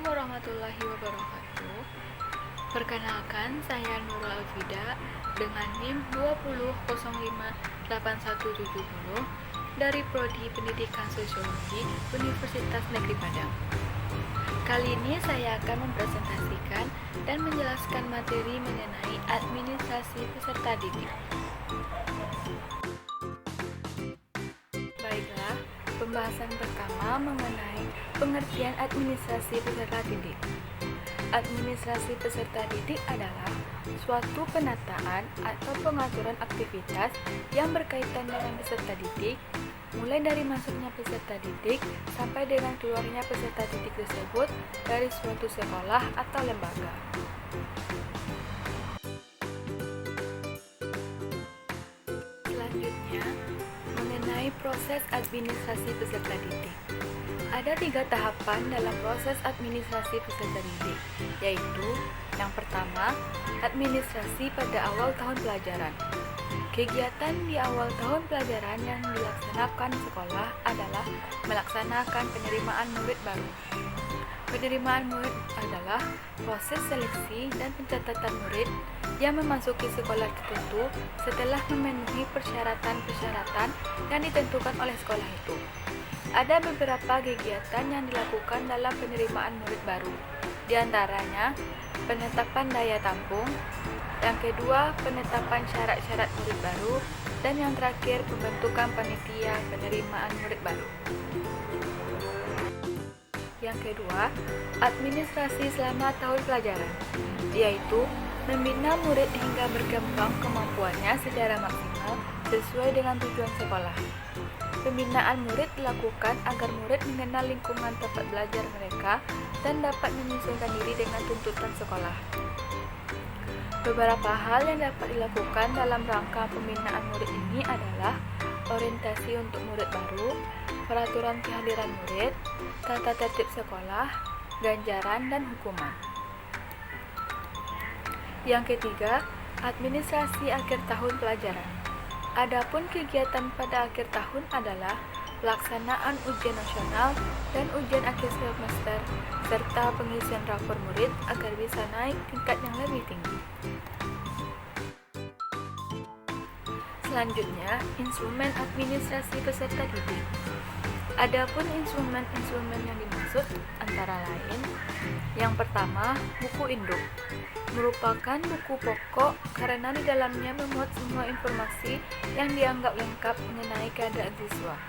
Assalamualaikum warahmatullahi wabarakatuh. Perkenalkan, saya Nurul Alfida dengan NIM 20058170 dari Prodi Pendidikan Sosiologi Universitas Negeri Padang. Kali ini saya akan mempresentasikan dan menjelaskan materi mengenai administrasi peserta didik. Baiklah, pembahasan pertama mengenai pengertian administrasi peserta didik. Administrasi peserta didik adalah suatu penataan atau pengaturan aktivitas yang berkaitan dengan peserta didik, mulai dari masuknya peserta didik sampai dengan keluarnya peserta didik tersebut dari suatu sekolah atau lembaga. Selanjutnya, mengenai proses administrasi peserta didik. Ada 3 tahapan dalam proses administrasi peserta didik, yaitu yang pertama, administrasi pada awal tahun pelajaran. Kegiatan di awal tahun pelajaran yang dilaksanakan sekolah adalah melaksanakan penerimaan murid baru. Penerimaan murid adalah proses seleksi dan pencatatan murid yang memasuki sekolah tertentu setelah memenuhi persyaratan-persyaratan yang ditentukan oleh sekolah itu. Ada beberapa kegiatan yang dilakukan dalam penerimaan murid baru, di antaranya penetapan daya tampung, yang kedua penetapan syarat-syarat murid baru, dan yang terakhir pembentukan panitia penerimaan murid baru. Yang kedua, administrasi selama tahun pelajaran, yaitu membina murid hingga berkembang kemampuannya secara maksimal sesuai dengan tujuan sekolah. Pembinaan murid dilakukan agar murid mengenal lingkungan tempat belajar mereka dan dapat menyesuaikan diri dengan tuntutan sekolah. Beberapa hal yang dapat dilakukan dalam rangka pembinaan murid ini adalah orientasi untuk murid baru, peraturan kehadiran murid, tata tertib sekolah, ganjaran, dan hukuman. Yang ketiga, administrasi akhir tahun pelajaran. Adapun kegiatan pada akhir tahun adalah pelaksanaan ujian nasional dan ujian akhir semester serta pengisian rapor murid agar bisa naik tingkat yang lebih tinggi. Selanjutnya, instrumen administrasi peserta didik. Adapun instrumen-instrumen yang dimaksud antara lain, yang pertama, buku induk. Merupakan buku pokok karena di dalamnya memuat semua informasi yang dianggap lengkap mengenai keadaan siswa.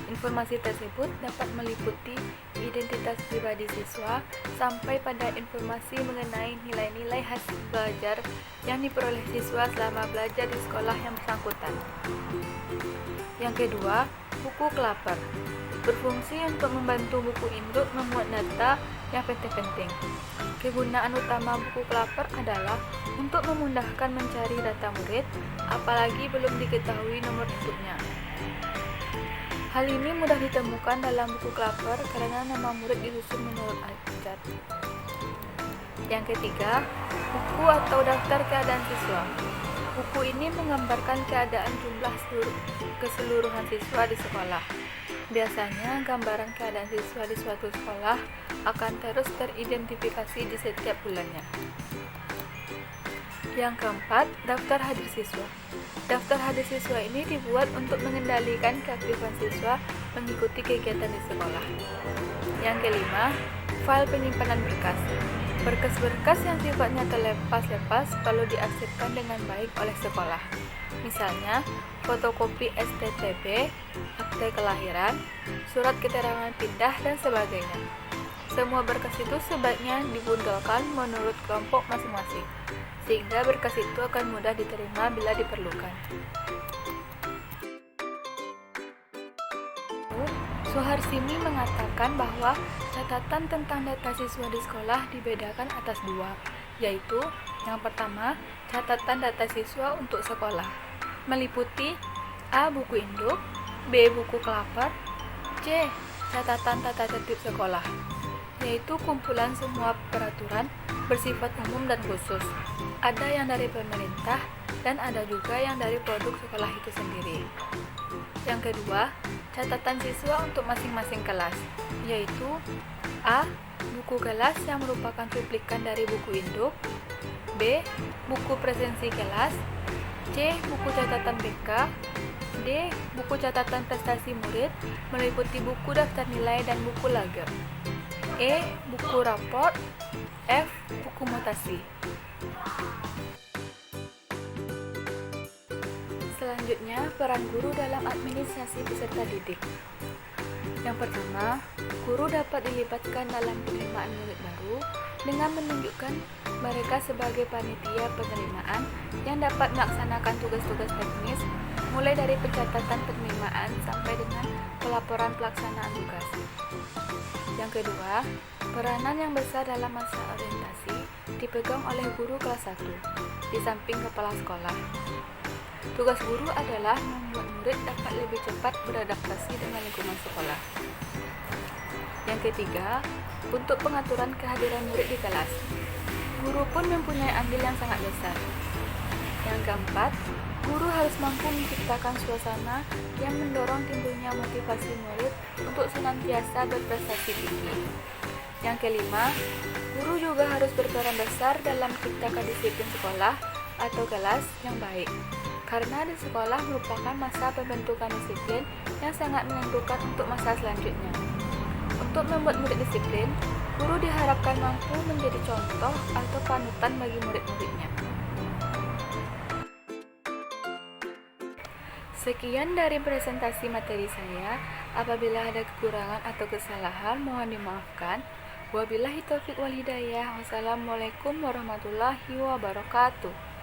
Informasi tersebut dapat meliputi identitas pribadi siswa sampai pada informasi mengenai nilai-nilai hasil belajar yang diperoleh siswa selama belajar di sekolah yang bersangkutan. Yang kedua, buku kelaper. Berfungsi untuk membantu buku induk memuat data yang penting-penting. Kegunaan utama buku kelaper adalah untuk memudahkan mencari data murid, apalagi belum diketahui nomor induknya. Hal ini mudah ditemukan dalam buku kelaper karena nama murid disusun menurut abjad. Yang ketiga, buku atau daftar keadaan siswa. Buku ini menggambarkan keadaan jumlah keseluruhan siswa di sekolah. Biasanya, gambaran keadaan siswa di suatu sekolah akan terus teridentifikasi di setiap bulannya. Yang keempat, daftar hadir siswa. Daftar hadir siswa ini dibuat untuk mengendalikan keaktifan siswa mengikuti kegiatan di sekolah. Yang kelima, file penyimpanan berkas. Berkas-berkas yang sifatnya terlepas-lepas perlu diarsipkan dengan baik oleh sekolah. Misalnya, fotokopi STTB, akte kelahiran, surat keterangan pindah, dan sebagainya. Semua berkas itu sebaiknya dibundalkan menurut kelompok masing-masing, sehingga berkas itu akan mudah diterima bila diperlukan. Suharsini mengatakan bahwa catatan tentang data siswa di sekolah dibedakan atas 2, yaitu yang pertama, catatan data siswa untuk sekolah, meliputi A. Buku induk, B. Buku kelaper, C. Catatan tata tertib sekolah, yaitu kumpulan semua peraturan bersifat umum dan khusus. Ada yang dari pemerintah dan ada juga yang dari produk sekolah itu sendiri. Yang kedua, catatan siswa untuk masing-masing kelas, yaitu A. Buku kelas yang merupakan cuplikan dari buku induk. B. Buku presensi kelas. C. Buku catatan BK. D. Buku catatan prestasi murid meliputi buku daftar nilai dan buku laga. E. Buku raport. F. Buku mutasi. Selanjutnya, peran guru dalam administrasi peserta didik. Yang pertama, guru dapat dilibatkan dalam penerimaan murid baru dengan menunjukkan mereka sebagai panitia penerimaan yang dapat melaksanakan tugas-tugas teknis mulai dari pencatatan penerimaan sampai dengan pelaporan pelaksanaan tugas. Yang kedua, peranan yang besar dalam masa orientasi dipegang oleh guru kelas 1 di samping kepala sekolah. Tugas guru adalah membuat murid dapat lebih cepat beradaptasi dengan lingkungan sekolah. Yang ketiga, untuk pengaturan kehadiran murid di kelas, guru pun mempunyai andil yang sangat besar. Yang keempat, guru harus mampu menciptakan suasana yang mendorong timbulnya motivasi murid untuk senantiasa berprestasi tinggi. Yang kelima, guru juga harus berperan besar dalam menciptakan disiplin sekolah atau kelas yang baik. Karena di sekolah merupakan masa pembentukan disiplin yang sangat menentukan untuk masa selanjutnya. Untuk membuat murid disiplin, guru diharapkan mampu menjadi contoh atau panutan bagi murid-muridnya. Sekian dari presentasi materi saya. Apabila ada kekurangan atau kesalahan, mohon dimaafkan. Wabillahi taufiq wal hidayah. Wassalamualaikum warahmatullahi wabarakatuh.